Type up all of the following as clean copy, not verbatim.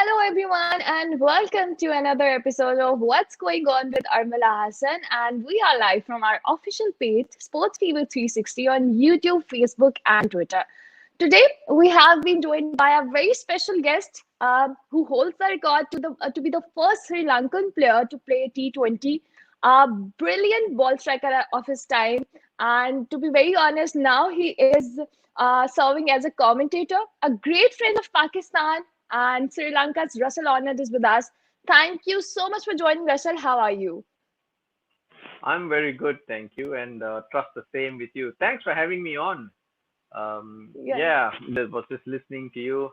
Hello, everyone, and welcome to another episode of What's Going On with Armala Hasan. And we are live from our official page, Sports Fever 360, on YouTube, Facebook, and Twitter. Today, we have been joined by a very special guest who holds the record to be the first Sri Lankan player to play T20, a brilliant ball striker of his time. And to be very honest, now he is serving as a commentator, a great friend of Pakistan and Sri Lanka's Russel Arnold is with us. Thank you so much for joining, Russell. How are you? I'm very good, thank you, and trust the same with you. Thanks for having me on. Yeah, I was just listening to you.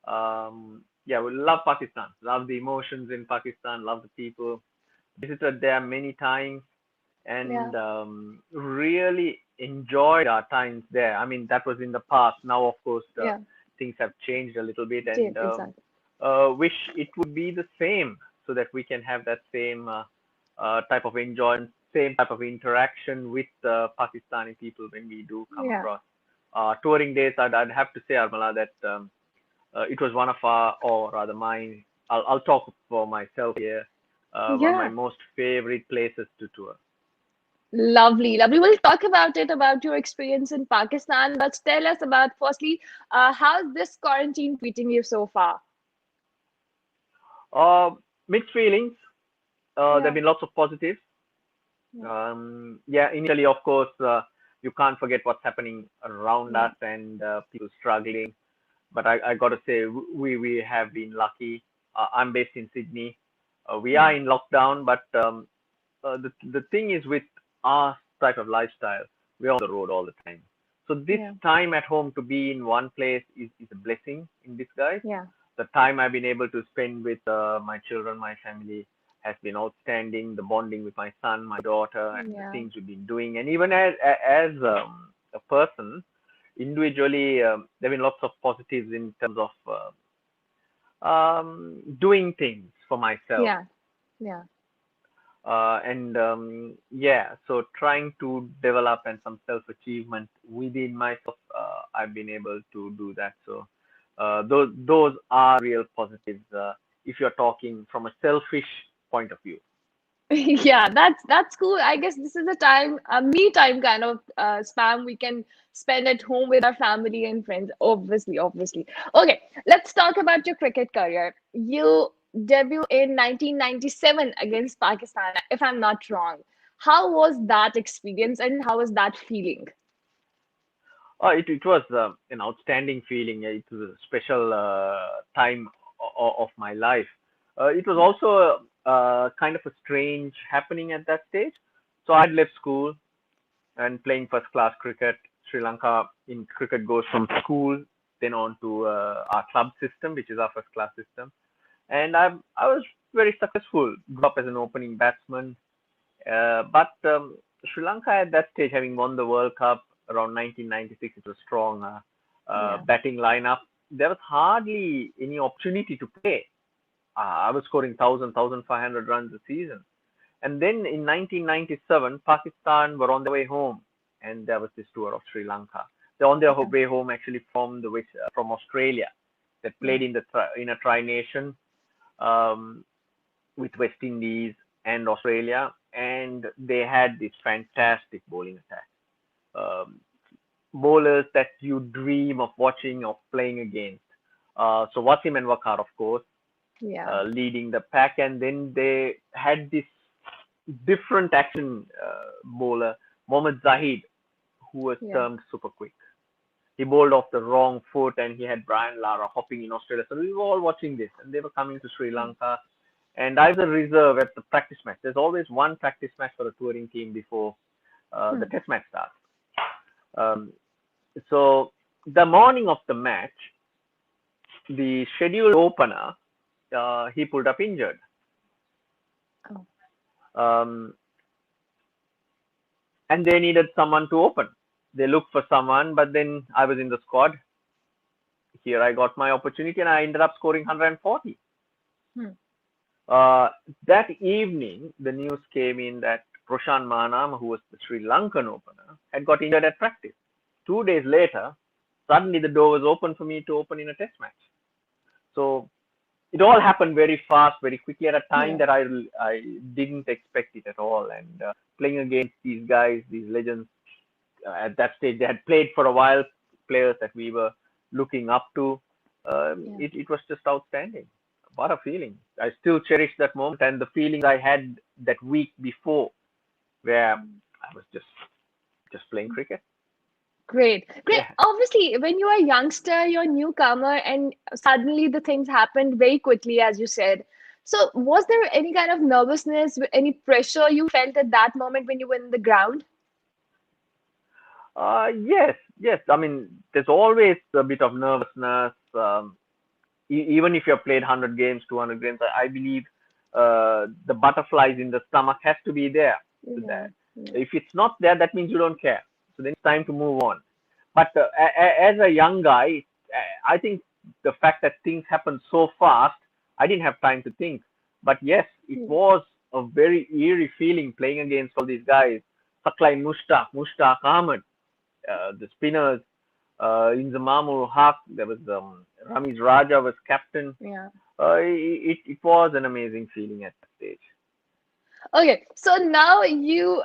Yeah, we love Pakistan, love the emotions in Pakistan, love the people. Visited there many times yeah, and really enjoyed our times there. I mean, that was in the past. Now, of course, yeah. things have changed a little bit, Same, and exactly. wish it would be the same so that we can have that same type of enjoyment, same type of interaction with Pakistani people when we do come Yeah, across. Touring days, I'd have to say, Armala, that it was one of our, or rather mine, I'll talk for myself here, one of my yeah. most favorite places to tour. Lovely, lovely. We'll talk about it, about your experience in Pakistan, but tell us about, firstly, how's this quarantine treating you so far? Uh, Mixed feelings. There have Yeah, been lots of positives. yeah, Yeah, initially, of course, you can't forget what's happening around yeah, us and people struggling. But I got to say, we have been lucky. I'm based in Sydney. We yeah, are in lockdown, but the thing is with our type of lifestyle, we're on the road all the time. So this yeah, time at home to be in one place is a blessing in disguise. yeah, The time I've been able to spend with my children, my family has been outstanding. The bonding with my son, my daughter, and the yeah, things we've been doing, and even as a person, individually, there have been lots of positives in terms of doing things for myself. yeah, yeah. And yeah, so trying to develop and some self achievement within myself, I've been able to do that. So those are real positives if you're talking from a selfish point of view. Yeah, that's cool. I guess this is a time, a me time kind of spam we can spend at home with our family and friends. Obviously, obviously. Okay, let's talk about your cricket career. You debut in 1997 against Pakistan, if I'm not wrong. How was that experience and how was that feeling? It was an outstanding feeling. It was a special time of my life. It was Yeah, also kind of a strange happening at that stage. So I'd left school and playing first class cricket. Sri Lanka in cricket goes from school then on to our club system, which is our first class system. And I was very successful. Grew up as an opening batsman, but Sri Lanka at that stage, having won the World Cup around 1996, it was a strong yeah, batting lineup. There was hardly any opportunity to play. I was scoring 1,500 runs a season. And then in 1997, Pakistan were on their way home, and there was this tour of Sri Lanka. They're on their yeah, way home actually from Australia. They yeah, played in a tri-nation um, with West Indies and Australia, and they had this fantastic bowling attack. Um, Bowlers that you dream of watching, of playing against. So Wasim and Wakar, of course, yeah, leading the pack, and then they had this different action bowler, Mohammad Zahid, who was yeah, termed super quick. He bowled off the wrong foot, and he had Brian Lara hopping in Australia. So we were all watching this, and they were coming to Sri Lanka. And I was a reserve at the practice match. There's always one practice match for a touring team before the hmm, test match starts. Um, so the morning of the match, the scheduled opener, he pulled up injured. oh, Um, and they needed someone to open. They looked for someone, but then I was in the squad. Here I got my opportunity and I ended up scoring 140. hmm, Uh, that evening, the news came in that Roshan Manam, who was the Sri Lankan opener, had got injured at practice. 2 days later, suddenly the door was open for me to open in a test match. So it all happened very fast, very quickly at a time Yeah. that I didn't expect it at all. And playing against these guys, these legends, at that stage they had played for a while, players that we were looking up to. Yeah. It was just outstanding. What a feeling! I still cherish that moment and the feelings I had that week before, where I was just playing cricket. Great, great. Yeah. Obviously, when you're a youngster, you're a newcomer, and suddenly the things happened very quickly, as you said. So, was there any kind of nervousness, any pressure you felt at that moment when you were in the ground? Yes, yes. I mean, there's always a bit of nervousness. Even if you've played 100 games, 200 games, I believe the butterflies in the stomach has to be there. To Yeah, that. yeah, If it's not there, that means you don't care. So then it's time to move on. But as a young guy, I think the fact that things happen so fast, I didn't have time to think. But yes, it yeah, was a very eerie feeling playing against all these guys. Saklai Mushtaq Ahmed, the spinners, Inzamamul Haq, there was Ramiz Raja was captain. yeah. It was an amazing feeling at that stage. Okay, so now you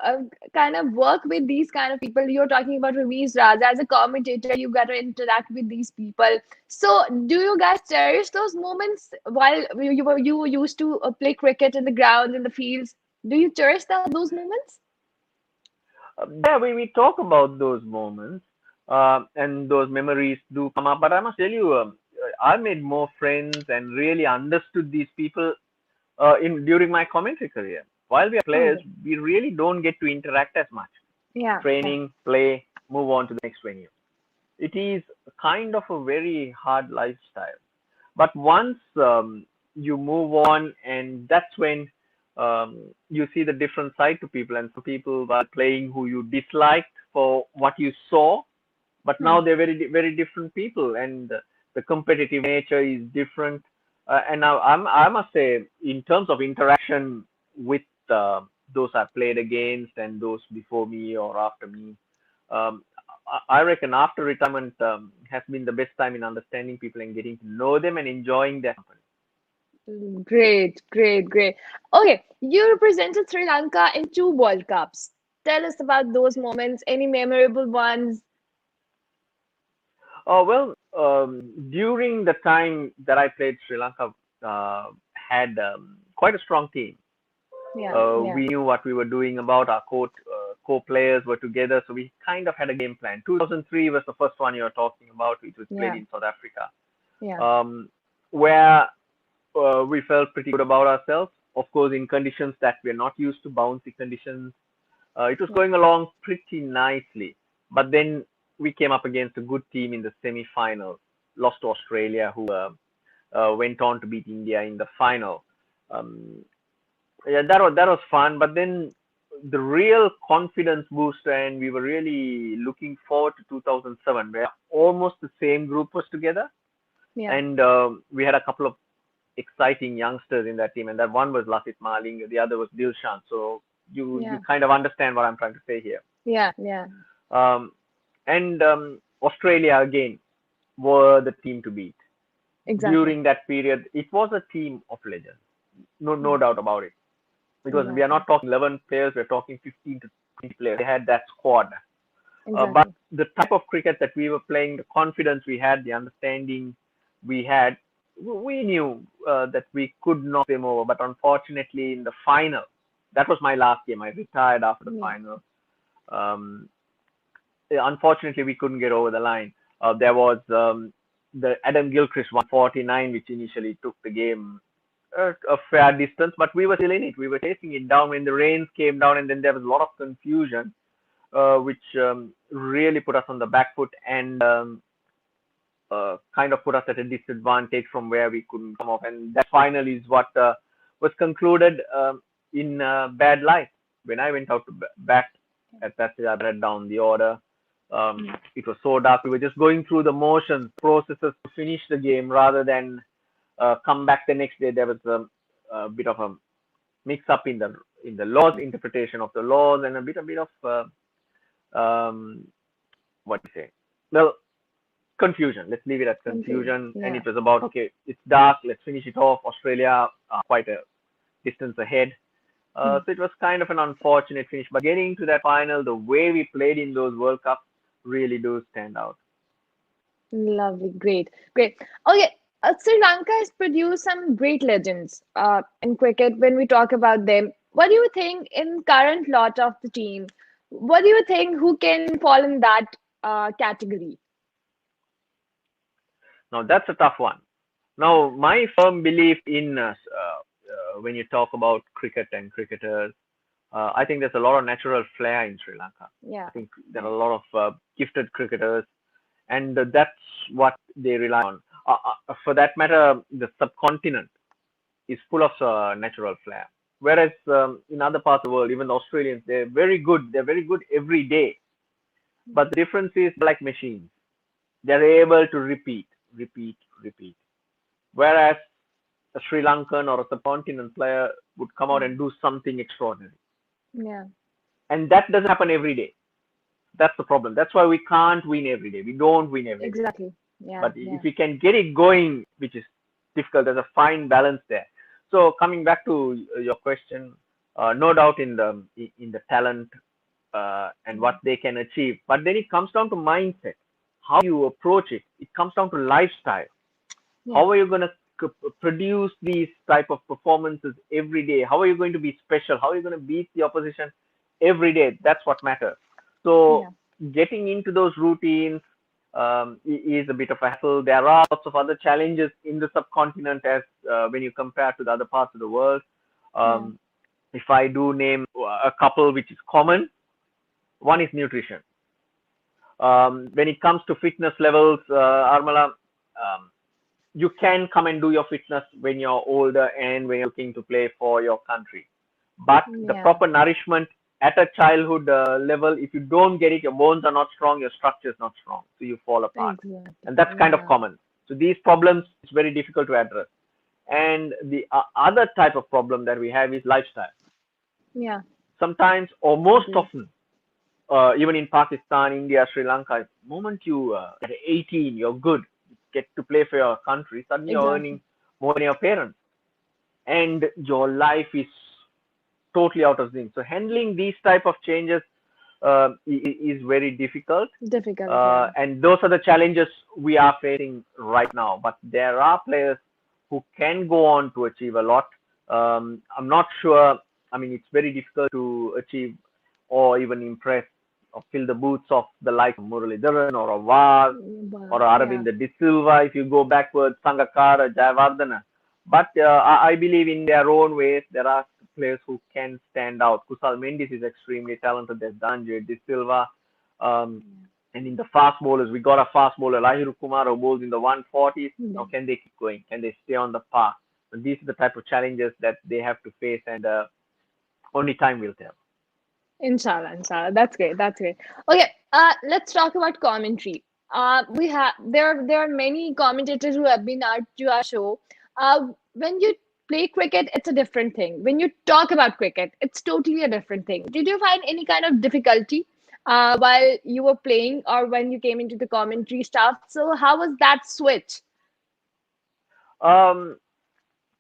kind of work with these kind of people. You're talking about Ramesh Raja as a commentator. You got to interact with these people. So, do you guys cherish those moments while you were used to play cricket in the grounds in the fields? Do you cherish those moments? Yeah, we talk about those moments and those memories do come up. But I must tell you, I made more friends and really understood these people in during my commentary career. While we are players, Okay. we really don't get to interact as much. Yeah, yeah, Training, play, move on to the next venue. It is kind of a very hard lifestyle. But once you move on, and that's when you see the different side to people, and some people were playing who you disliked for what you saw, but yeah. now they're very different people, and the competitive nature is different. And now I must say, in terms of interaction with those I played against and those before me or after me, um, I reckon after retirement has been the best time in understanding people and getting to know them and enjoying their company. Great, great, great. Okay, you represented Sri Lanka in two World Cups. Tell us about those moments, any memorable ones. Well, during the time that I played, Sri Lanka had quite a strong team. Yeah, yeah, We knew what we were doing about our co-players were together, so we kind of had a game plan. 2003 was the first one you're talking about, which was played yeah, in South Africa, yeah, um, where we felt pretty good about ourselves. Of course, in conditions that we're not used to, bouncy conditions, it was yeah, going along pretty nicely. But then we came up against a good team in the semi-final, lost to Australia, who went on to beat India in the final. Um, yeah, that was fun. But then the real confidence booster, and we were really looking forward to 2007, where almost the same group was together, yeah, and we had a couple of exciting youngsters in that team, and that one was Lasit Maling, the other was Dilshan. So you yeah, kind of understand what I'm trying to say here. yeah, yeah. Um, and Australia again were the team to beat Exactly. during that period. It was a team of legends, no Yeah, doubt about it. Because we are exactly. not talking 11 players, we're talking 15 to 20 players. They had that squad. But Exactly. the type of cricket that we were playing, the confidence we had, the understanding we had, we knew that we could knock them over. But unfortunately, in the final, that was my last game. I retired after the Yeah, final. Um, Unfortunately, we couldn't get over the line. There was the Adam Gilchrist 149, which initially took the game a fair distance, but we were still in it. We were chasing it down when the rains came down, and then there was a lot of confusion, which really put us on the back foot and kind of put us at a disadvantage from where we couldn't come off. And that final is what was concluded in bad light. When I went out to bat at that stage, I read down the order. yeah, It was so dark. We were just going through the motions, processes to finish the game rather than come back the next day. There was a bit of a mix up in the laws, interpretation of the laws, and a bit of what do you say? Well, confusion. Let's leave it at Confusion. confusion. And Yeah. it was about, okay, it's dark. Let's finish it off. Australia quite a distance ahead. Hmm. So it was kind of an unfortunate finish. But getting to that final, the way we played in those World Cups really do stand out. Lovely. Great. Great. Okay. Sri Lanka has produced some great legends in cricket. When we talk about them, what do you think in current lot of the team? What do you think who can fall in that category? Now that's a tough one. Now my firm belief in when you talk about cricket and cricketers, I think there's a lot of natural flair in Sri Lanka. Yeah. I think there Yeah. are a lot of gifted cricketers, and that's what they rely on. For that matter, the subcontinent is full of natural flair. Whereas in other parts of the world, even the Australians, they're very good. They're very good every day. But the difference is like machines. They're able to repeat, repeat, repeat. Whereas a Sri Lankan or a subcontinent player would come out Mm. and do something extraordinary. Yeah. And that doesn't happen every day. That's the problem. That's why we can't win every day. We don't win every day. Exactly. Yeah. But Yeah. if we can get it going, which is difficult, there's a fine balance there. So coming back to your question, no doubt in the talent and what Mm. they can achieve. But then it comes down to mindset, how you approach it. It comes down to lifestyle. Yeah. How are you going to produce these type of performances every day? How are you going to be special? How are you going to beat the opposition every day? That's what matters. So Yeah. getting into those routines is a bit of a hassle. There are lots of other challenges in the subcontinent as when you compare to the other parts of the world. Yeah. Um, if I do name a couple which is common, one is nutrition. When it comes to fitness levels, Armala, um, you can come and do your fitness when you're older and when you're looking to play for your country. But the Yeah. proper nourishment at a childhood level, if you don't get it, your bones are not strong, your structure is not strong, so you fall apart. Exactly. And that's kind of Yeah. common. So these problems is very difficult to address. And the other type of problem that we have is lifestyle. Yeah. Sometimes, or most Agree. often, even in Pakistan, India, Sri Lanka, the moment you at 18, you're good, get to play for your country, suddenly you're Exactly. earning more than your parents, and your life is totally out of sync. So handling these type of changes is very difficult, Difficult. Yeah. and those are the challenges we are facing right now. But there are players who can go on to achieve a lot. I'm not sure. I mean, it's very difficult to achieve or even impress or fill the boots of the likes of Muralidharan or a Vaz or Wow. Yeah. Aravinda De Silva if you go backwards, Sangakkara, Jayawardena. But I believe in their own ways, there are players who can stand out. Kusal Mendis is extremely talented. There's Dhananjay De Silva. Um, and in the fast bowlers, we got a fast bowler, Lahiru Kumar, who bowls in the 140s. Yeah. Now, can they keep going? Can they stay on the path? And these are the type of challenges that they have to face, and only time will tell. Inshallah, inshallah. That's great. That's great. Okay, let's talk about commentary. We have there are many commentators who have been out to our show. When you play cricket, it's a different thing. When you talk about cricket, it's totally a different thing. Did you find any kind of difficulty while you were playing or when you came into the commentary stuff? So how was that switch? Um,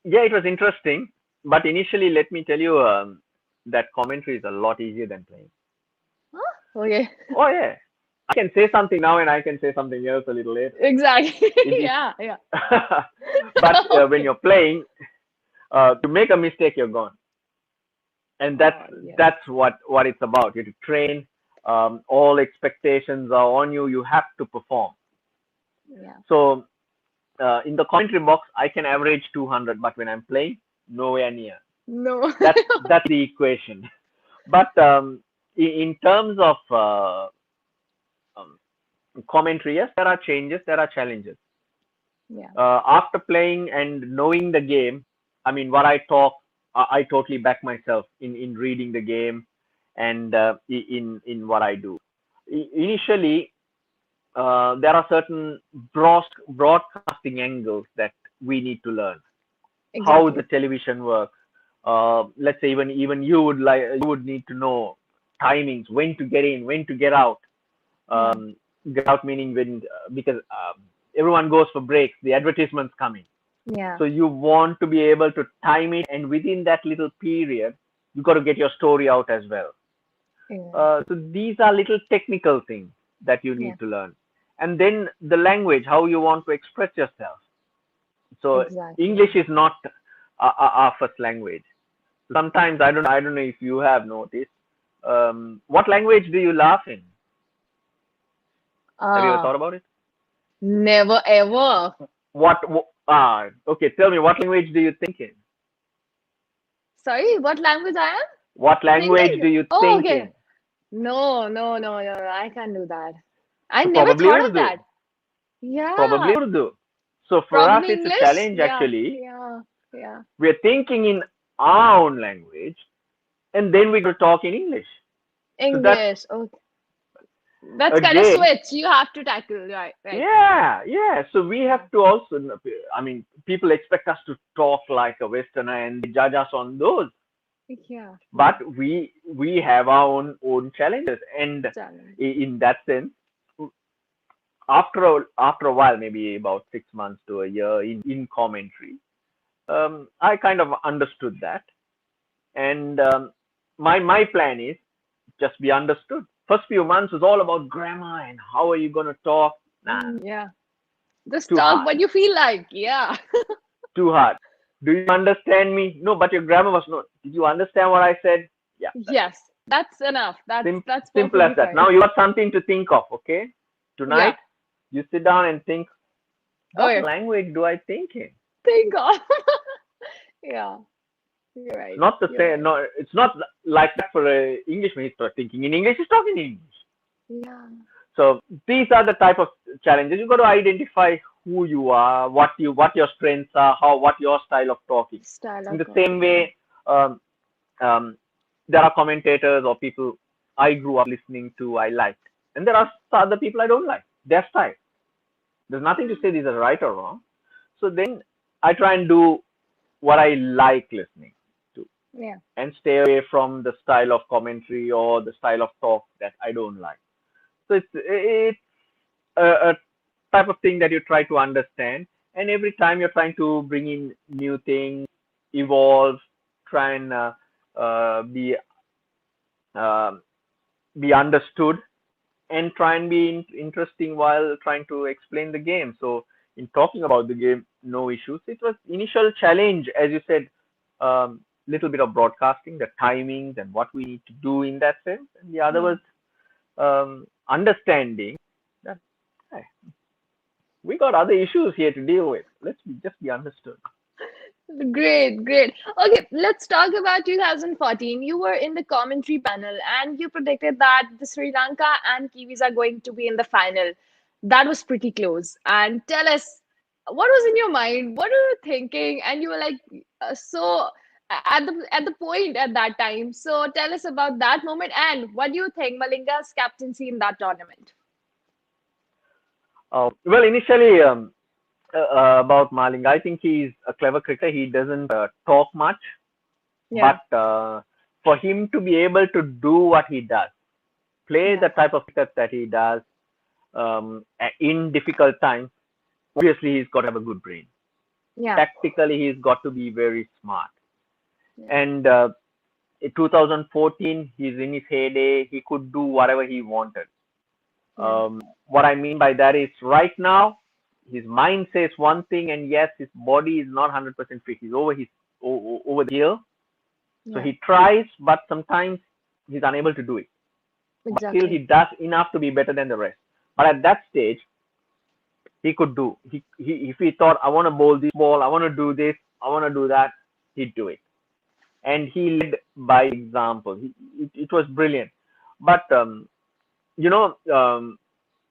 yeah, it was interesting. But initially, let me tell you that commentary is a lot easier than playing. Huh? Okay, Oh, yeah. I can say something now and I can say something else a little later. exactly. It, Yeah, yeah. but when Okay. you're playing, to make a mistake, you're gone. And that's Oh, yes. that's what it's about. You have to train. All expectations are on you. You have to perform. Yeah. So in the commentary box, I can average 200, but when I'm playing, nowhere near. No. That's the equation. But in terms of um, commentary, yes, there are changes, there are challenges. Yeah. After playing and knowing the game, I mean, what I talk, I totally back myself in reading the game and in what I do. Initially, there are certain broadcasting angles that we need to learn. How the Exactly. television works. Let's say even you would need to know timings, when to get in, when to get out. Yeah. get out meaning when because everyone goes for breaks, the advertisements coming. Yeah. So you want to be able to time it, and within that little period, you got to get your story out as well. Yeah. So these are little technical things that you Yeah. need to learn. And then the language, how you want to express yourself. So Exactly. English is not our first language. Sometimes I don't know if you have noticed. What language do you laugh in? Have you ever Ah, thought about it? never ever. Okay. Tell me, what language do you think in? Sorry, what language I am What language thinking? do you Oh, think okay. in? No, no, no, no, no. I can't do that. I So never probably thought of Urdu. that. Yeah, Probably Urdu. So for us, probably it's a English. challenge Yeah, actually. yeah, yeah. We're thinking in our own language, and then we go talk in English. So that's English. Okay, that's kind of again, switch. You have to tackle. Right, right. yeah. So we Yeah, have to also, I mean, people expect us to talk like a Westerner and they judge us on those. yeah, But yeah. we have our own challenges, and Challenge. in that sense, after a while, maybe about 6 months to a year in commentary, I kind of understood that, and my plan is just be understood. First few months was all about grammar and how are you gonna talk. Nah, Yeah. Just too talk hard, what you feel like. Yeah. too hard. Do you understand me? No, but your grammar was no. Did you understand what I said? Yeah, that's it. Yes, that's enough. That's Simple as perfectly that. fine. Now you got something to think of. Okay, Yeah. tonight you sit down and think, what Okay. language do I think in? Think of. Yeah. You're It's right. not the You're same. right. No, it's not like that for a Englishman. He's not thinking in English. He's talking in English. Yeah. So these are the type of challenges. You got to identify who you are, what your strengths are, what your style of talking. Style In of the same talking. Yeah. way, um, um, there are commentators or people I grew up listening to, I liked, and there are other people I don't like. Their style. There's nothing to say these are right or wrong. So then I try and do what I like listening to, Yeah. and stay away from the style of commentary or the style of talk that I don't like. So it's a type of thing that you try to understand, and every time you're trying to bring in new things, evolve, try and uh, be understood, and try and be interesting while trying to explain the game. So in talking about the game, no issues. It was initial challenge, as you said, little bit of broadcasting, the timings and what we need to do in that sense, and the other Yeah. was understanding that hey, we got other issues here to deal with. Just be understood. Great, great. Okay, let's talk about 2014. You were in the commentary panel and you predicted that the Sri Lanka and Kiwis are going to be in the final. That was pretty close. And tell us, what was in your mind? What were you thinking? And you were like, so at the point at that time. So tell us about that moment and what do you think Malinga's captaincy in that tournament? Well, initially, about Maling, I think he's a clever cricketer. He doesn't talk much, Yeah, but for him to be able to do what he does, play yeah, the type of cricket that he does in difficult times, obviously he's got to have a good brain. yeah, Tactically, he's got to be very smart. yeah, And in 2014, he's in his heyday. He could do whatever he wanted. yeah, What I mean by that is right now, his mind says one thing, and yes, his body is not 100% fit. He's over the hill. So yeah, he tries, but sometimes he's unable to do it. But still, he exactly. does enough to be better than the rest. But at that stage, he could do. If he thought, I want to bowl this ball, I want to do this, I want to do that, he'd do it. And he led by example. It was brilliant. But you know,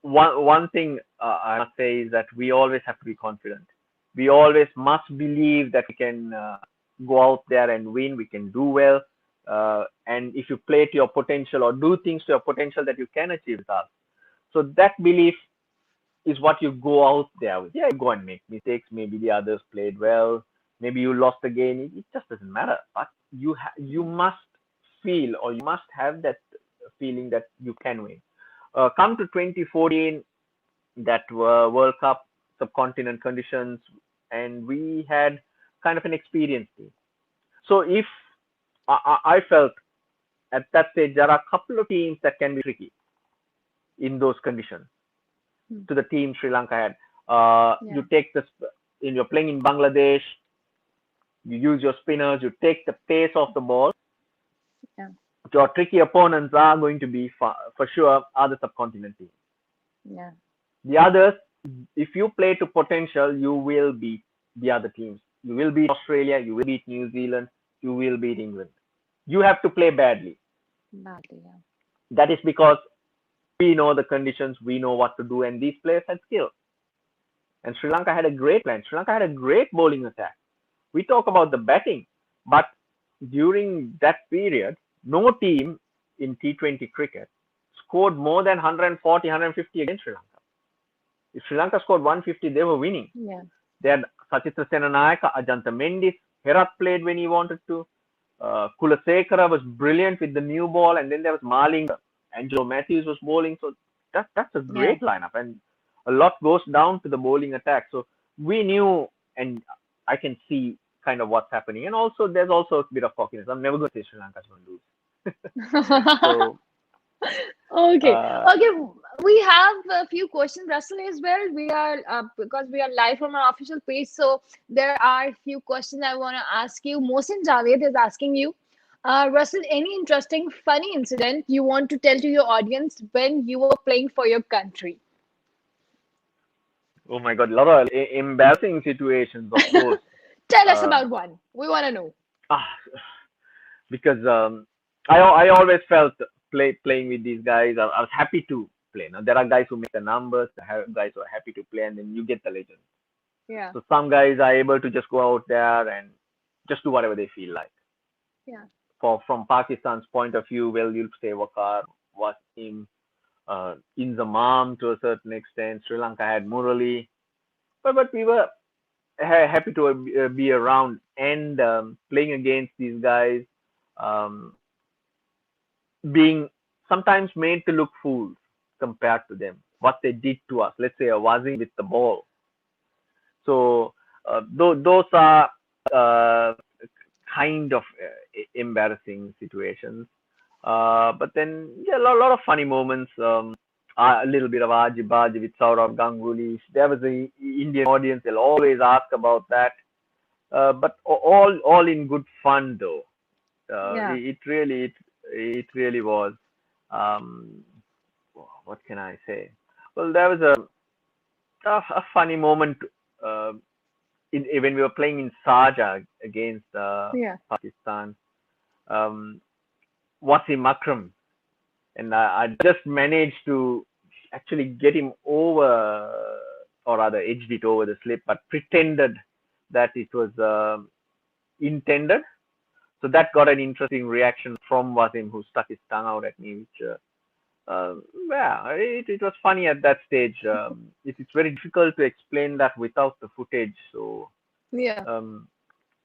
one thing I must say is that we always have to be confident. We always must believe that we can go out there and win. We can do well, and if you play to your potential or do things to your potential, that you can achieve results. So that belief is what you go out there with. Yeah, you go and make mistakes. Maybe the others played well. Maybe you lost the game. It just doesn't matter. But you must feel, or you must have that feeling that you can win. Come to 2014, that were World Cup subcontinent conditions, and we had kind of an experienced team. So if I felt at that stage there are a couple of teams that can be tricky in those conditions Hmm. to the team Sri Lanka had. Yeah. You take this in you're playing in Bangladesh, you use your spinners, you take the pace of the ball. Yeah. Your tricky opponents are going to be for sure are the subcontinent teams. Yeah. The others, if you play to potential, you will beat the other teams. You will beat Australia, you will beat New Zealand, you will beat England. You have to play badly. Badly. Yeah. That is because we know the conditions, we know what to do, and these players had skill. And Sri Lanka had a great plan. Sri Lanka had a great bowling attack. We talk about the batting, but during that period, no team in T20 cricket scored more than 140, 150 against Sri Lanka. If Sri Lanka scored 150, they were winning. Yeah. They had Sachitra Senanayaka, Ajanta Mendis, Herat played when he wanted to. Kulasekara was brilliant with the new ball, and then there was Malinga. Angelo Matthews was bowling, so that's a Yeah. great lineup, and a lot goes down to the bowling attack. So we knew, and I can see kind of what's happening, and also there's also a bit of cockiness. I'm never going to say Sri Lanka's going to lose. So Okay. uh, Okay. We have a few questions, Russell, as well. We are because we are live from our official page, so there are a few questions I want to ask you. Mohsin Javed is asking you, Russell, any interesting, funny incident you want to tell to your audience when you were playing for your country? oh my God, a lot of embarrassing situations, of course. Tell us Um, about one. We want to know. ah, because I always felt playing with these guys. I was happy to play. Now there are guys who make the numbers, there are guys who are happy to play, and then you get the legend. Yeah. So some guys are able to just go out there and just do whatever they feel like. Yeah. For from Pakistan's point of view, well, you'll say Wakar, Wasim, Inzamam to a certain extent. Sri Lanka had Murali, but we were happy to be around and playing against these guys. Um, being sometimes made to look fools compared to them, what they did to us. Let's say a Wazim with the ball. So those are uh, kind of embarrassing situations. But then, yeah, lot of funny moments. A little bit of Aji Baji with Saurav Ganguly. There was an Indian audience. They'll always ask about that. But all in good fun though. Yeah. It really was. Um, what can I say? Well, there was a funny moment uh, when we were playing in Sharjah against Yeah. Pakistan. Um, Wasim Akram, and I just managed to actually get him over, or rather edged it over the slip, but pretended that it was intended. So that got an interesting reaction from Wasim, who stuck his tongue out at me, which yeah, it was funny at that stage. It's very difficult to explain that without the footage, so Yeah. um,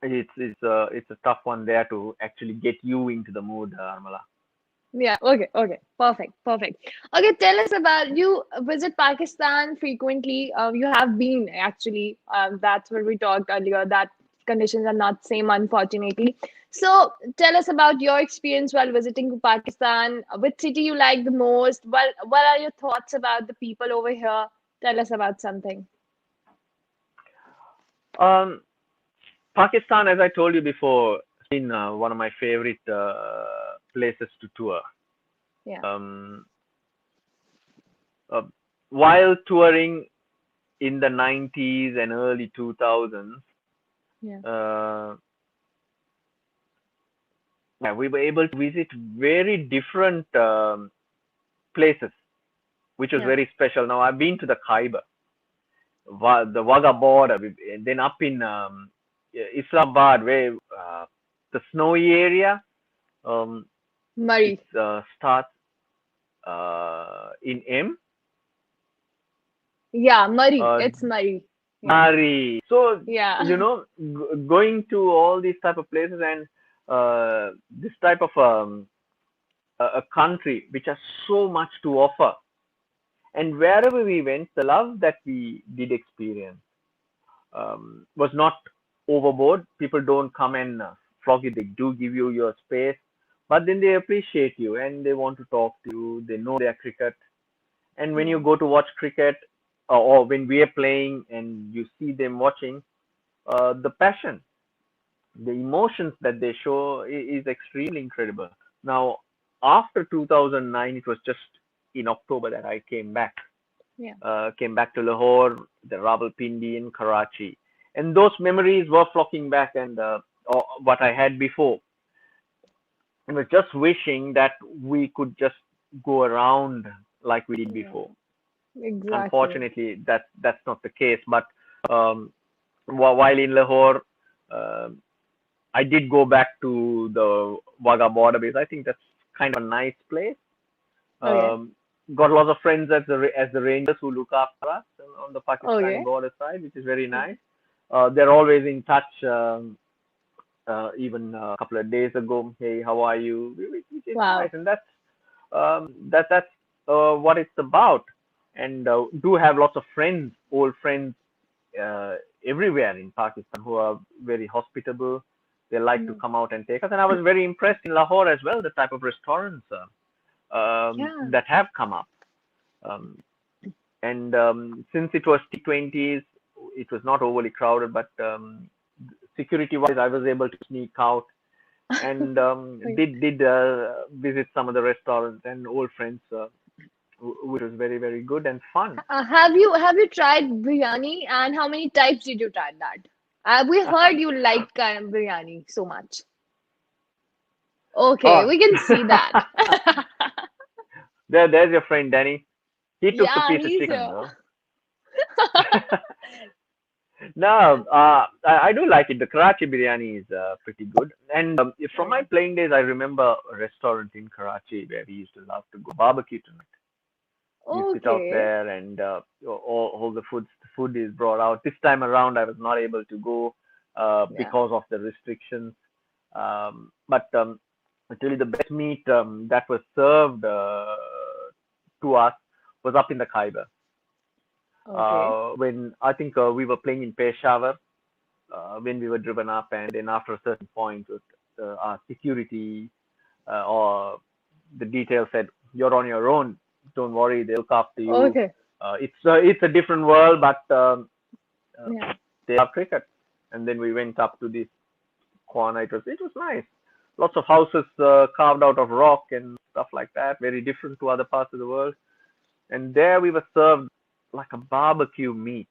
it's a tough one there to actually get you into the mood, Armala. Yeah, okay, okay. Perfect, perfect. Okay, tell us about you visit Pakistan frequently. You have been actually. That's what we talked earlier, that conditions are not same, unfortunately. So tell us about your experience while visiting Pakistan. Which city you like the most? What are your thoughts about the people over here? Tell us about something. Um, Pakistan, as I told you before, has been one of my favorite places to tour. Yeah, Um, uh, while touring in the 90s and early 2000s, yeah, uh, yeah, we were able to visit very different places, which was yeah. very special. Now, I've been to the Khyber, the Wagah border, and then up in Islamabad, where the snowy area, um, it Murray. starts in M. Yeah, Murray. Uh, It's Murray. Yeah, Nari. So, yeah, going to all these type of places and this type of a country which has so much to offer, And wherever we went, the love that we did experience was not overboard. People don't come and flog you. They do give you your space, but then they appreciate you and they want to talk to you. They know their cricket. And when you Yeah. go to watch cricket, or when we are playing and you see them watching, the passion, the emotions that they show is extremely incredible. Now, after 2009, it was just in October that I Yeah. came back to Lahore, the Rawalpindi in Karachi, and those memories were flocking back, and what I had before. I was just wishing that we could just go around like we did Yeah. before. Exactly. Unfortunately, that's not the case. But um, while in Lahore, um I did go back to the Wagah border base. I think that's kind of a nice place. Okay. Um, got lots of friends as the rangers who look after us on the Pakistani Okay. border side, which is very nice. They're always in touch. Even a couple of days ago, hey, how are you? Which is nice, Wow. and that's what it's about. And do have lots of friends, old friends, uh, everywhere in Pakistan who are very hospitable. They like to Mm. come out and take us. And I was very impressed in Lahore as well, the type of restaurants Yeah. that have come up. Um, and since it was T20s, it was not overly crowded, but security wise, I was able to sneak out and did visit some of the restaurants and old friends, which was very, very good and fun. Have you tried biryani and how many types did you try that? We heard you like kind of biryani so much. Okay, Oh, we can see that. there's your friend Danny. He took the Yeah, piece of he's chicken here. though. No, I do like it. The Karachi biryani is pretty good. And from my Okay. playing days, I remember a restaurant in Karachi where we used to love to go barbecue tonight. You sit out Okay. there and all the food is brought out. This time around, I was not able to go Yeah. because of the restrictions. But I tell you, the best meat that was served to us was up in the Khyber. Okay. When I think we were playing in Peshawar, when we were driven up, and then after a certain point, our security or the detail said, "You're on your own. Don't worry, they'll look after you." Okay. It's a different world, but uh, Yeah. they love cricket. And then we went up to this corner. It was nice. Lots of houses carved out of rock and stuff like that. Very different to other parts of the world. And there we were served like a barbecue meat,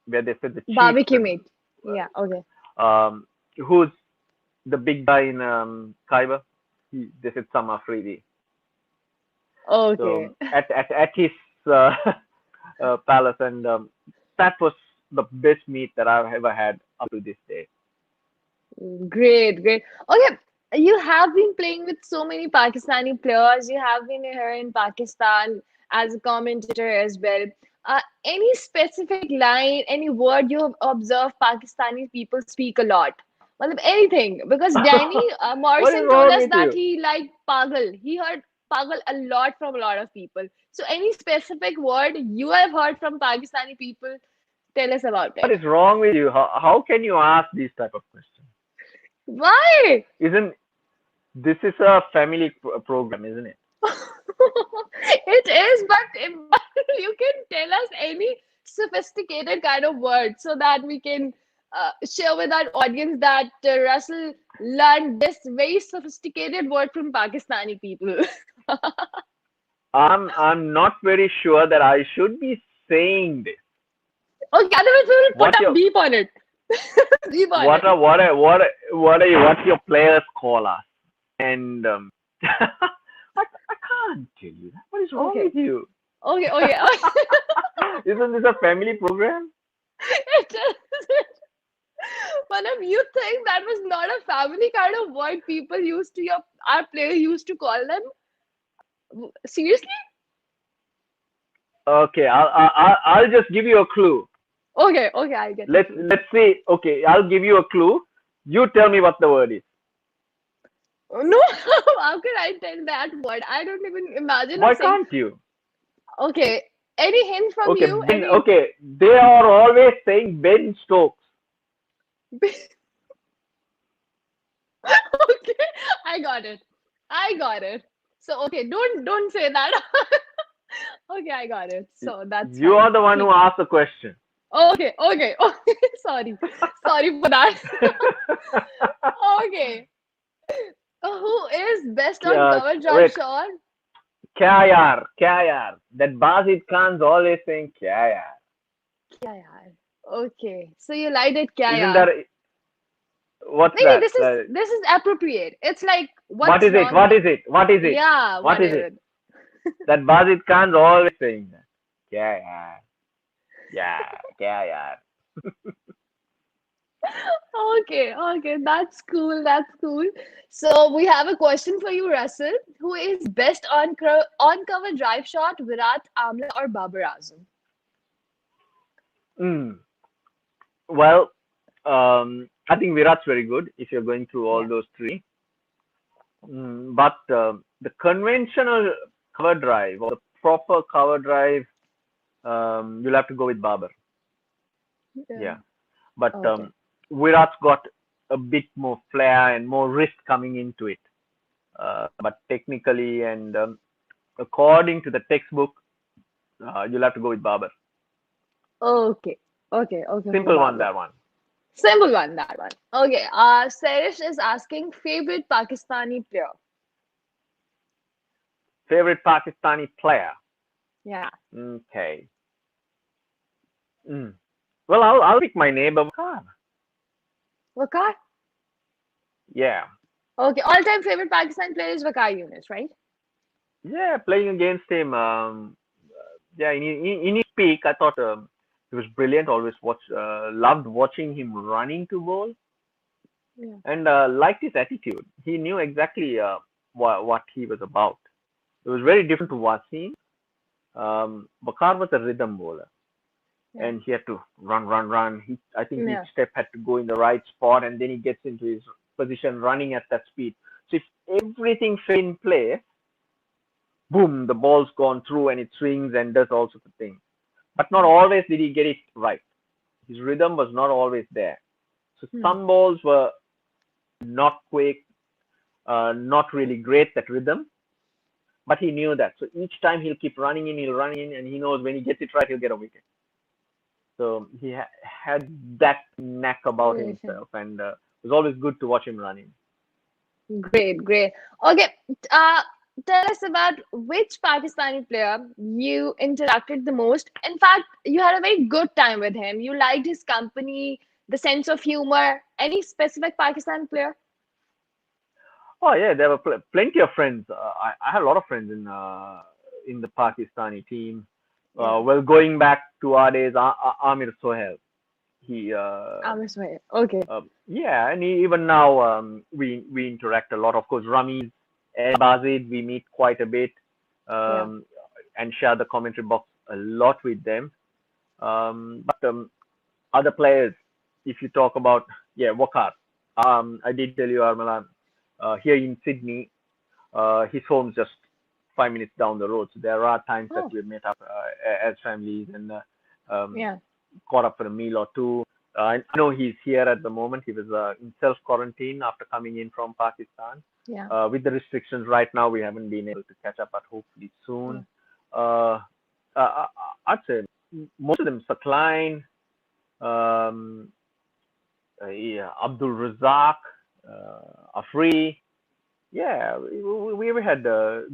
where they said the Barbecue chieftain, meat. Yeah. Okay. who's the big guy in Khyber, they said some Afridi. Okay. So at his uh, palace, and that was the best meat that I've ever had up to this day. Great, great. Okay, you have been playing with so many Pakistani players. You have been here in Pakistan as a commentator as well. Any specific line, any word you have observed Pakistani people speak a lot? Well, anything. Because Danny What is Morrison told wrong us with that you? he liked pagal. He heard pagal a lot from a lot of people. So, any specific word you have heard from Pakistani people? Tell us about What it. is wrong with you? How can you ask these type of questions? Why? Isn't this is a family program, isn't it? It is, but you can tell us any sophisticated kind of word so that we can share with our audience that Russell learned this very sophisticated word from Pakistani people. I'm not very sure that I should be saying this. Okay, otherwise we will put What a your beep on it. Beep on what it. are what your players call us? And I can't tell you that. What is wrong Okay, with you? okay, okay. Isn't this a family program? It is. But if you think that was not a family kind of word people used to our player used to call them, seriously? Okay, I'll just give you a clue. Okay, okay, I get the clue. Let's see. Okay, I'll give you a clue. You tell me what the word is. No, how can I tell that word? I don't even imagine of Why saying, can't you? okay, Any hint from Okay, you? Ben. Any? Okay, they are always saying Ben Stokes. Okay, I got it. I got it. So okay, don't say that. Okay, I got it. So that's You fine. are the one who Keep. asked the question. Okay, okay, okay. Sorry, sorry for that. Okay, who is best on cover drive Wait, shot? kya yaar, kya yaar. That Basit Khan's always saying kya yaar. क्या यार? Okay, so you liked it, क्या Isn't यार? that what's No, that? this is appropriate. It's like What what's is it? wrong What with? is it? What is it? Yeah, What what is is it? it? That Basit Khan's always saying that. Kya yaar, yeah, kya yaar. Okay, okay, that's cool. That's cool. So we have a question for you, Russell. Who is best on cover drive shot, Virat, Amla, or Babar Azam? Mm. Well, I think Virat's very good if you're going through all Yeah, those three. But the conventional cover drive or the proper cover drive, you'll have to go with Babar. yeah. Yeah. But Okay. Virat's got a bit more flair and more risk coming into it. But technically and according to the textbook, you'll have to go with Babar. Okay. Okay. Okay for Simple one, Babar. that one. Simple one, that one. Okay. Serish is asking favorite Pakistani player. Favorite Pakistani player. Yeah. Okay. Mm. Well, I'll pick my neighbor Khan. Wakar? Yeah. Okay. All-time favorite Pakistan player is Wakar Yunus, right? Yeah, playing against him. Yeah, in his peak, I thought he was brilliant. Always loved watching him running to goal, Yeah. and liked his attitude. He knew exactly what he was about. It was very different to Wasim. Bakar was a rhythm bowler, Yeah. and he had to run, run, run. I think each Yeah. step had to go in the right spot, and then he gets into his position running at that speed. So if everything fell in place, boom, the ball's gone through and it swings and does all sorts of things. But not Yeah. always did he get it right. His rhythm was not always there. So Hmm. some balls were not quick, not really great that rhythm, but he knew that. So each time he'll run in, and he knows when he gets it right, he'll get a wicket. So he had that knack about Relation. himself, and it was always good to watch him running. Great, great. Okay, uh, tell us about which Pakistani player you interacted the most. In fact, you had a very good time with him. You liked his company, the sense of humor. Any specific Pakistan player? Oh yeah, there were plenty of friends. I had a lot of friends in the Pakistani team. Yeah, Well, going back to our days, Amir Sohail. He Amir Swain. Okay. yeah, and even now we interact a lot. Of course, Ramiz and Bazid we meet quite a bit, Yeah. um, and share the commentary box a lot with them. But other players, if you talk about yeah, Wakar. I did tell you, Armala, here in Sydney, his home's just 5 minutes down the road. So there are times that Oh, we met up as families and um, yeah. caught up for a meal or two. I know he's here at the moment. He was in self quarantine after coming in from Pakistan. Yeah. With the restrictions right now, we haven't been able to catch up, but hopefully Yeah. soon. Uh, I'd say most of them, Sakline, um, yeah, Abdul Razak, Afri. Yeah, we had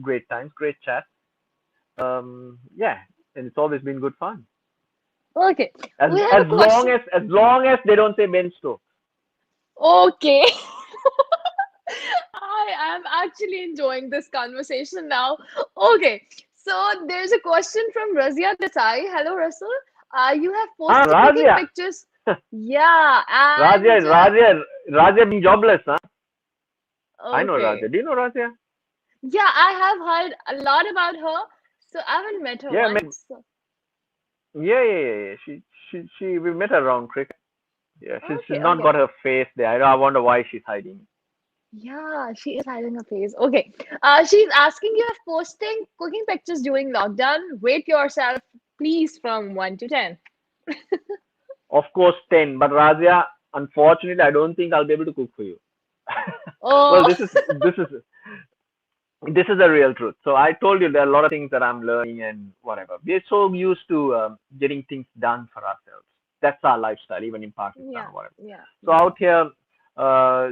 great times, great chat. Yeah, and it's always been good fun. Okay. As We have as a long question. as as long as they don't say Ben Stokes. Okay. I am actually enjoying this conversation now. Okay, so there's a question from Razia Desai. Hello, Russell. You have Ah, posted cooking Razia. pictures. Yeah, Razia, and Razia, Razia being jobless, huh? I know okay. Razia. Do you know Razia? Yeah, I have heard a lot about her, so I haven't met her Yeah, once. So, yeah. She we met her around cricket. Yeah, she's okay, not okay. got her face there. I wonder why she's hiding. Yeah, she is hiding her face. Okay. She's asking you if posting cooking pictures during lockdown, rate yourself Please, from 1 to 10. Of course, 10. But Razia, unfortunately, I don't think I'll be able to cook for you. Well, Oh, this is the real truth. So I told you there are a lot of things that I'm learning and whatever. We're so used to getting things done for ourselves. That's our lifestyle, even in Pakistan yeah, or whatever. yeah, So yeah. out here,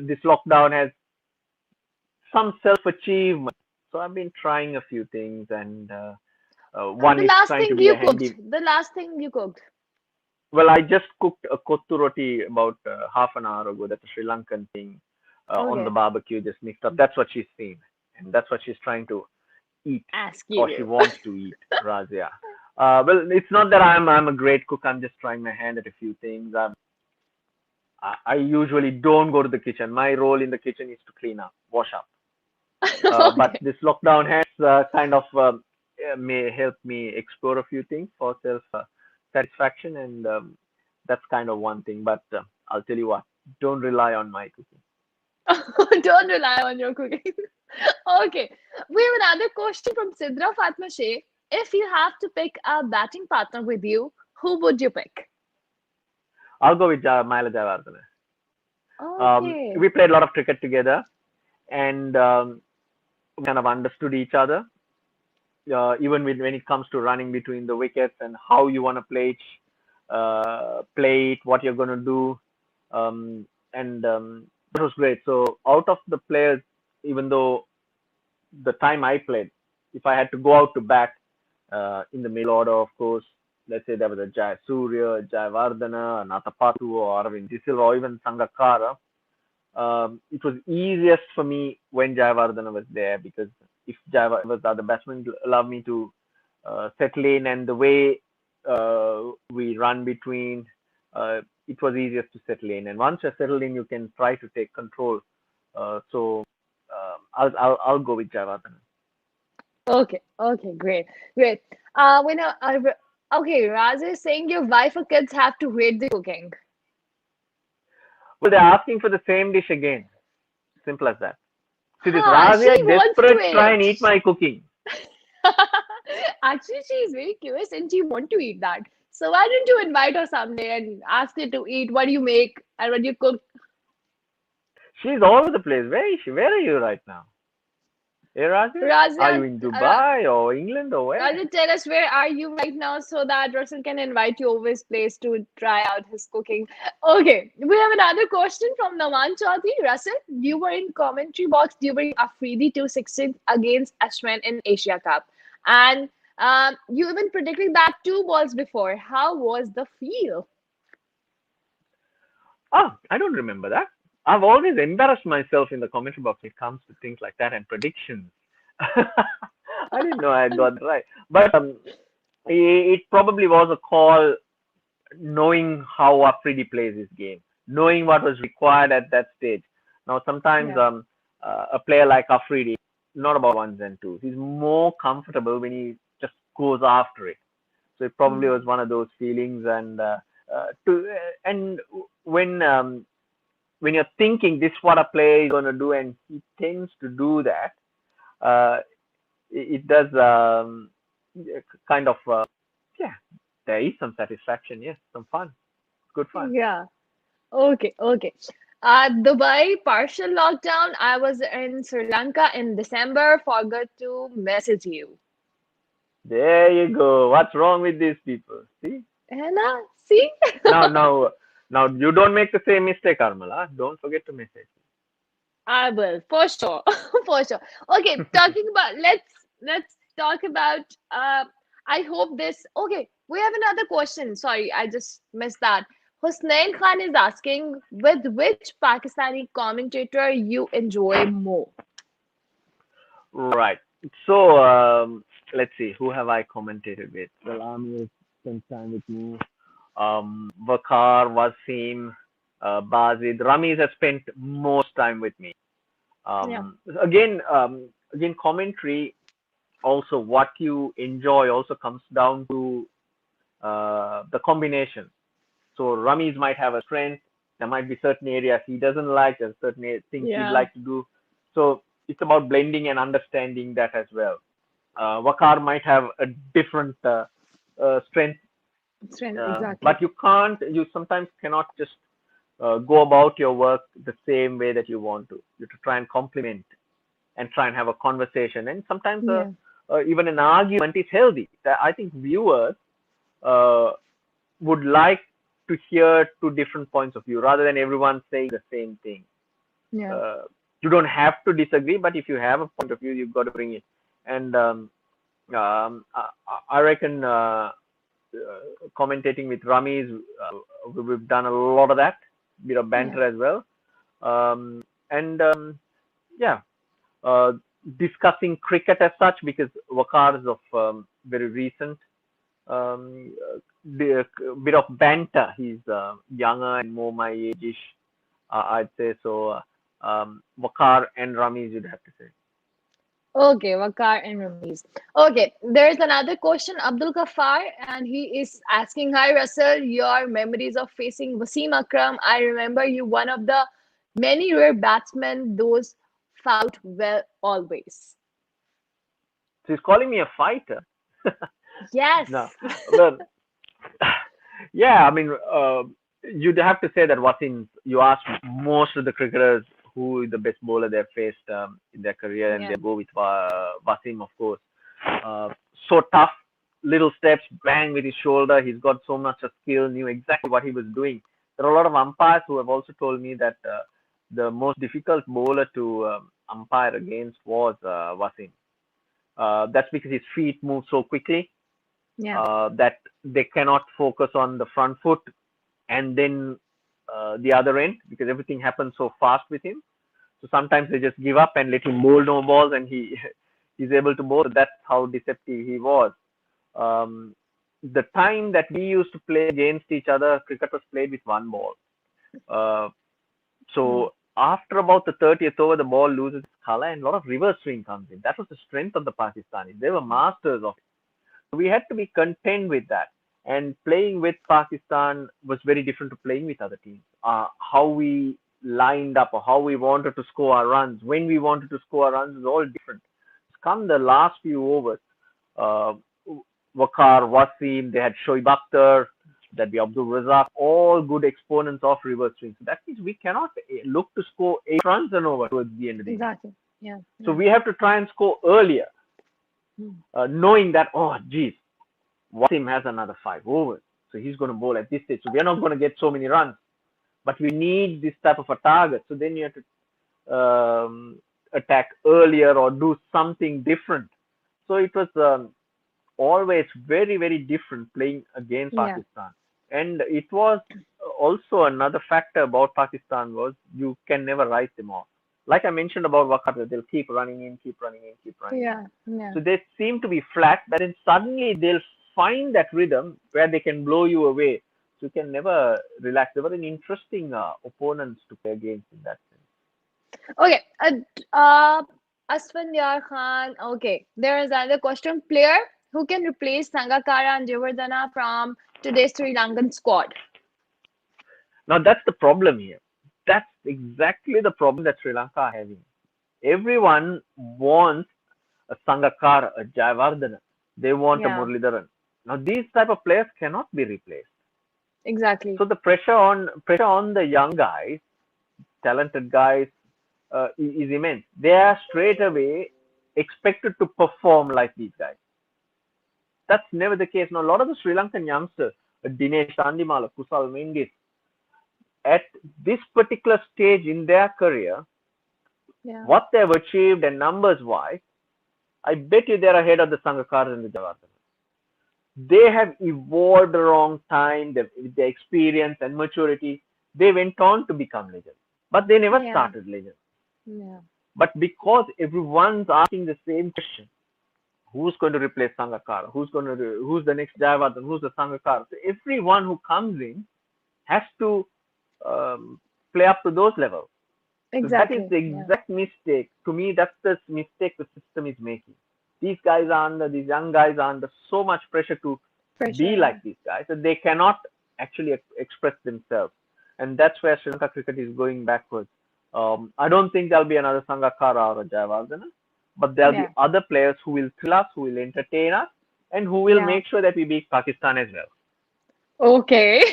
this lockdown has some self-achievement. So I've been trying a few things, and And one the is last trying to thing be you a cooked, handy. the last thing you cooked. Well, I just cooked a kottu roti about half an hour ago. That's a Sri Lankan thing on the Okay, barbecue, just mixed up. That's what she's seen, and that's what she's trying to eat, ask or she you. wants to eat, Razia. Well, it's not that I'm a great cook. I'm just trying my hand at a few things. I usually don't go to the kitchen. My role in the kitchen is to clean up, wash up. But Okay, this lockdown has kind of may help me explore a few things for self satisfaction, and that's kind of one thing. But I'll tell you what, don't rely on my cooking. don't rely on your cooking. Okay, we have another question from Sidra Fatma Sheikh. If you have to pick a batting partner with you, who would you pick? I'll go with Myla Javardhana. Okay. We played a lot of cricket together, and we kind of understood each other. Even when it comes to running between the wickets and how you want to play it, what you're going to do, and that was great. So out of the players, even though the time I played, if I had to go out to bat in the middle order, of course, let's say there was a Jai Surya, Jai Vardhana, Natapatu, or Arvind Dissil, or even Sangakkara, it was easiest for me when Jayawardene was there, because if Jayawardene was the other batsman, it allowed me to settle in, and the way we run between, it was easiest to settle in. And once you're settled in, you can try to take control. So I'll go with Jayawardene. Okay, okay, great, great. We know, okay, Raja is saying your wife or kids have to rate the cooking. Well, they're asking for the same dish again. Simple as that. See, this Huh, she Razia is wants to desperate to try and eat. eat my cooking. Actually, she is very curious and she want to eat that. So why don't you invite her someday and ask her to eat what you make and what you cook? She's all over the place. Where is she? Where are you right now? Hey, Razia? Are you Raja, in Dubai or England or where? Raja, tell us where are you right now so that Russell can invite you over his place to try out his cooking. Okay, we have another question from Naman Chaudhary. Russell, you were in commentary box during Afridi 260 against Ashwin in Asia Cup, and you even predicted that two balls before. How was the feel? Oh, I don't remember that. I've always embarrassed myself in the commentary box when it comes to things like that and predictions. I didn't know I had got that right. But it probably was a call knowing how Afridi plays his game, knowing what was required at that stage. Now, sometimes Yeah. a player like Afridi, not about ones and twos, he's more comfortable when he just goes after it. So it probably Hmm. was one of those feelings, and and when you're thinking this what a player is going to do, and he tends to do that, uh, it does kind of yeah, there is some satisfaction, yes, some fun, good fun. Yeah. Okay. Okay. Dubai partial lockdown. I was in Sri Lanka in December. Forgot to message you. There you go. What's wrong with these people? See, Anna, see? now now now you don't make the same mistake, Armala. Don't forget to message. I will for sure, for sure. Okay, talking about let's talk about. I hope this. Okay, we have another question. Sorry, I just missed that. Husnain Khan is asking, with which Pakistani commentator you enjoy more? Right. So let's see. Who have I commentated with? Well, Amir spent time with me. Vakar, Wasim, Bazid, Ramiz has spent most time with me. Yeah. Again, commentary also what you enjoy also comes down to the combination. So Ramiz might have a strength. There might be certain areas he doesn't like. There's certain things he'd Yeah. like to do. So it's about blending and understanding that as well. Wakar might have a different strength. Strength, exactly. But you sometimes cannot just go about your work the same way that you want to. You have to try and complement and try and have a conversation. And sometimes Yeah. even an argument is healthy. I think viewers uh, would like to hear two different points of view rather than everyone saying the same thing. Yeah. Uh, you don't have to disagree, but if you have a point of view, you've got to bring it. And I reckon commentating with Rami we've done a lot of that, bit of Yeah. banter as well. And yeah, uh, discussing cricket as such because Wakar is of very recent um, bit of banter. He's younger and more my age-ish, I'd say. So Wakar and Ramiz, you'd have to say. Okay, Wakar and Ramiz. Okay, there's another question, Abdul Ghaffar, and he is asking, Hi Russell, your memories of facing Wasim Akram. I remember you one of the many rare batsmen those fought well always. So he's calling me a fighter. No, Yes. well, yeah, I mean, you'd have to say that Wasim, you ask most of the cricketers who is the best bowler they've faced in their career, and Yeah. they go with Wasim, of course. Uh, so tough, little steps, bang with his shoulder. He's got so much of skill, knew exactly what he was doing. There are a lot of umpires who have also told me that the most difficult bowler to umpire against was Wasim. That's because his feet move so quickly Yeah. that they cannot focus on the front foot and then the other end because everything happens so fast with him. So sometimes they just give up and let him bowl no balls, and he's able to bowl. That's how deceptive he was. Um, the time that we used to play against each other, cricket was played with one ball. Uh, Hmm. so after about the 30th over, the ball loses its color and a lot of reverse swing comes in. That was the strength of the Pakistanis. They were masters of it. We had to be content with that. And playing with Pakistan was very different to playing with other teams. How we lined up or how we wanted to score our runs, when we wanted to score our runs was all different. Come the last few overs, uh, Wakar, Wasim, they had Shoaib Akhtar, that be Abdul Razak, all good exponents of reverse swing. So that means we cannot look to score 8 runs and over towards the end of the innings. Exactly. Yeah. So Yeah. we have to try and score earlier, Hmm. knowing that, oh, geez, Wasim has another 5 overs. So he's going to bowl at this stage. So we're not going to get so many runs. But we need this type of a target. So then you have to attack earlier or do something different. So it was always very, very different playing against Yeah. Pakistan. And it was also another factor about Pakistan was you can never write them off. Like I mentioned about Wakar, they'll keep running in, keep running in, keep running in. Yeah. Yeah. So they seem to be flat, but then suddenly they'll find that rhythm where they can blow you away. So you can never relax. They were an interesting opponents to play against in that sense. Okay. Uh, Asfandiyar Khan. Okay. There is another question. Player who can replace Sangakkara and Javardhana from today's Sri Lankan squad. Now that's the problem here. That's exactly the problem that Sri Lanka are having. Everyone wants a Sangakkara, a Jayawardena. They want a Yeah. Muralidharan. Now these type of players cannot be replaced. Exactly. So the pressure on the young guys, talented guys, is immense. They are straight away expected to perform like these guys. That's never the case. Now a lot of the Sri Lankan youngsters, Dinesh Tandimala, Kusal Mendis, at this particular stage in their career, Yeah. what they've achieved and numbers wise, I bet you they're ahead of the Sangakkara and the Jayawardena. They have evolved a long time. With their experience and maturity, they went on to become legends. But they never Yeah. started legends. Yeah. But because everyone's asking the same question, who's going to replace Sangakkara? Who's the next Jayawardena? Who's the Sangakkara? So everyone who comes in has to um, play up to those levels. So that is Exactly. the Yeah. exact mistake. To me, that's the mistake the system is making. These young guys are under so much pressure to be Pressure. Yeah. like these guys that they cannot actually express themselves. And that's where Sri Lanka cricket is going backwards. I don't think there'll be another Sangakkara or a Jayawardena, but there'll be Yeah. other players who will thrill us, who will entertain us, and who will Yeah. make sure that we beat Pakistan as well. Okay.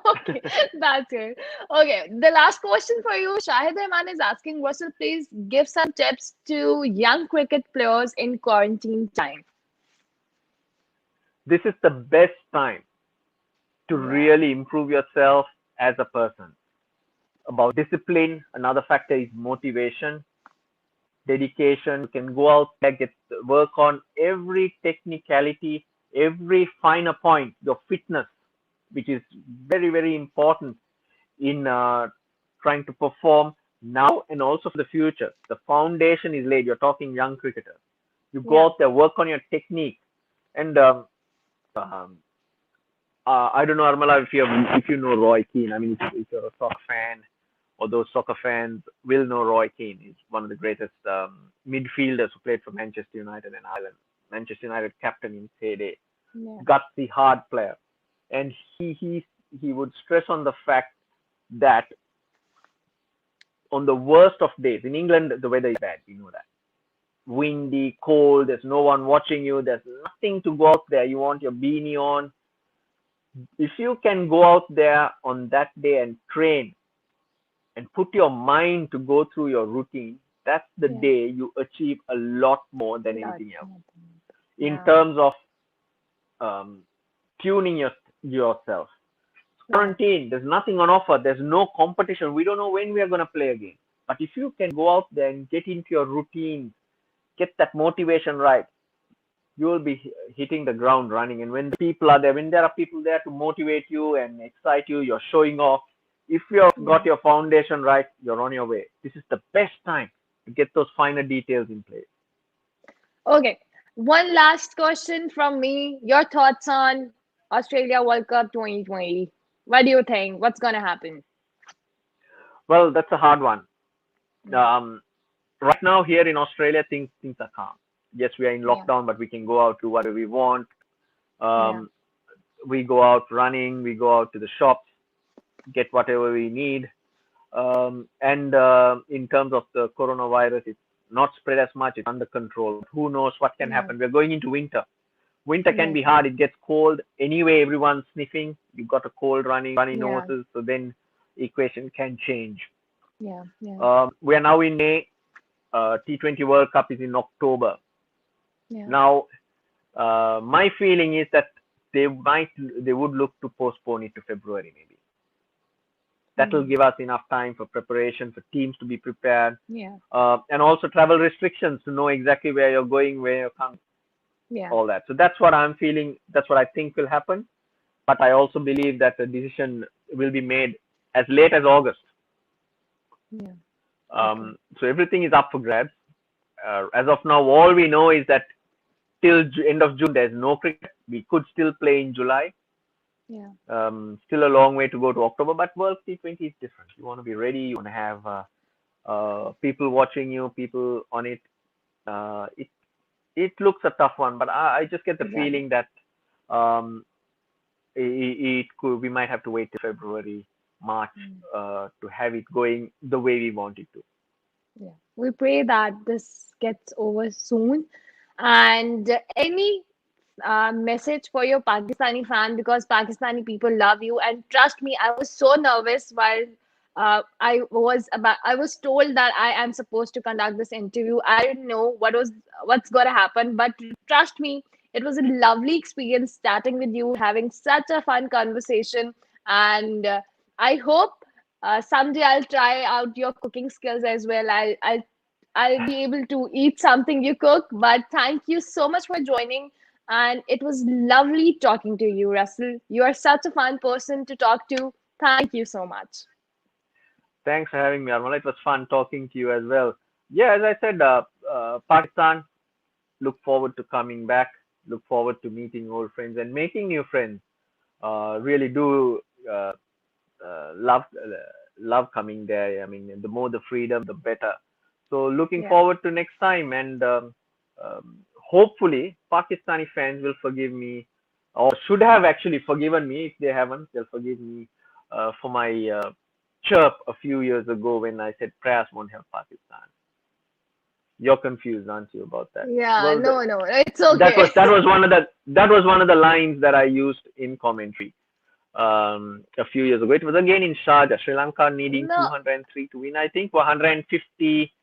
Okay, that's it. Okay, the last question for you, Shahid Rahman is asking, Russell, please give some tips to young cricket players in quarantine time. This is the best time to Yeah, really improve yourself as a person. About discipline, another factor is motivation, dedication. You can go out there, get work on every technicality, every finer point, your fitness, which is very, very important in trying to perform now and also for the future. The foundation is laid. You're talking young cricketers. You go yeah, out there, work on your technique, and um, I don't know, Armala, if you know Roy Keane. I mean, if you're a soccer fan, or those soccer fans will know Roy Keane. He's one of the greatest midfielders who played for Manchester United and Ireland. Manchester United captain in his heyday, yeah, gutsy, hard player, and he would stress on the fact that on the worst of days in England, the weather is bad. You know that windy, cold. There's no one watching you. There's nothing to go out there. You want your beanie on. If you can go out there on that day and train and put your mind to go through your routine, that's the yeah. day you achieve a lot more than Lot anything else. more. In Yeah, terms of um, tuning yourself, yeah, quarantine, there's nothing on offer. There's no competition. We don't know when we are going to play again. But if you can go out there and get into your routine, get that motivation right, you will be hitting the ground running. And when the people are there, when there are people there to motivate you and excite you, you're showing off. If you've yeah. got your foundation right, you're on your way. This is the best time to get those finer details in place. Okay, one last question from me. Your thoughts on Australia World Cup 2020? What do you think? What's gonna happen? Well, that's a hard one. Yeah, Um, right now here in Australia, things are calm. Yes, we are in yeah, lockdown, but we can go out to whatever we want. yeah, Um, we go out running, we go out to the shops, get whatever we need. And in terms of the coronavirus, it's not spread as much. It's under control. Who knows what can yeah, happen? We're going into winter. Winter can yeah, be hard. It gets cold. Anyway, everyone's sniffing. You've got a cold running, runny yeah, noses. So then equation can change. yeah, yeah, We are now in May. T20 World Cup is in October. yeah. Now, my feeling is that they would look to postpone it to February maybe. That will Mm, give us enough time for preparation, for teams to be prepared, yeah, and also travel restrictions to know exactly where you're going, where you're coming, yeah, all that. So that's what I'm feeling. That's what I think will happen. But I also believe that the decision will be made as late as August. yeah. Okay. So everything is up for grabs. As of now, all we know is that till end of June, there's no cricket. We could still play in July. Yeah, Still a long way to go to October, but World T20 is different. You want to be ready. You want to have people watching you, people on it. It looks a tough one, but I just get the exactly. feeling that um, it could we might have to wait till February, March Mm, to have it going the way we want it to. yeah. We pray that this gets over soon. And any message for your Pakistani fan, because Pakistani people love you. And trust me, I was so nervous while I was told that I am supposed to conduct this interview. I didn't know what's gonna happen, but trust me, it was a lovely experience chatting with you, having such a fun conversation, and I hope someday I'll try out your cooking skills as well. I'll be able to eat something you cook. But thank you so much for joining. And it was lovely talking to you, Russell. You are such a fun person to talk to. Thank you so much. Thanks for having me, Armala. It was fun talking to you as well. Yeah, as I said, Pakistan, look forward to coming back. Look forward to meeting old friends and making new friends. Really do uh, love coming there. I mean, the more the freedom, the better. So looking Yeah. forward to next time, and hopefully Pakistani fans will forgive me, or should have actually forgiven me. If they haven't, they'll forgive me for my chirp a few years ago when I said prayers won't help Pakistan. You're confused, aren't you, about that? Yeah, Well, no, no, it's that okay. was one of the lines that I used in commentary a few years ago. It was again in Sharjah, Sri Lanka needing No, 203 to win. I think 150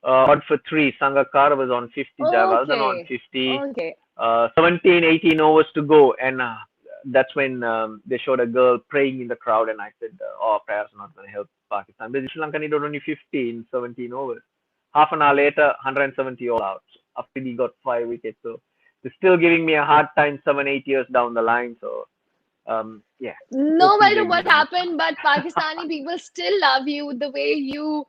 odd for three. Sangakkara was on 50, Jayawardene on okay, 50. okay. 17, 18 overs to go, and that's when they showed a girl praying in the crowd, and I said, "Oh, prayers are not going to help Pakistan." But Sri Lanka needed only 50 in 17 overs. Half an hour later, 170 all out. After he got 5 wickets, so they're still giving me a hard time 7, 8 years down the line. So yeah, No hopefully matter they what give me. happened, but Pakistani people still love you. The way you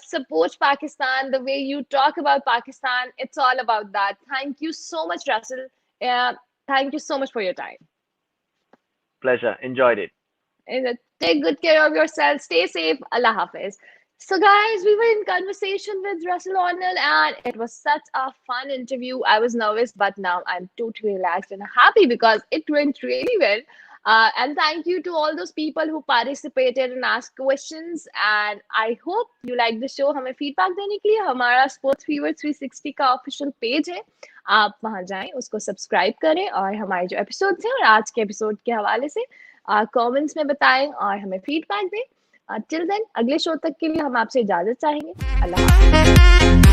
support Pakistan, the way you talk about Pakistan, it's all about that. Thank you so much, Russell. Uh, Thank you so much for your time. Pleasure, enjoyed it. And take good care of yourself. Stay safe. Allah Hafiz. So, guys, we were in conversation with Russell Arnold, and it was such a fun interview. I was nervous, but now I'm totally relaxed and happy because it went really well. And thank you to all those people who participated and asked questions. And I hope you like the show. हमें feedback देने के लिए हमारा Sports Fever 360 का official page है. आप वहां जाएं, उसको सब्सक्राइब करें और हमारे जो एपिसोड्स हैं और आज के एपिसोड के हवाले से कमेंट्स में बताएं और हमें फीडबैक दें। टिल देन अगले शो तक के लिए हम आपसे इजाजत चाहेंगे। अल्लाह हाफिज।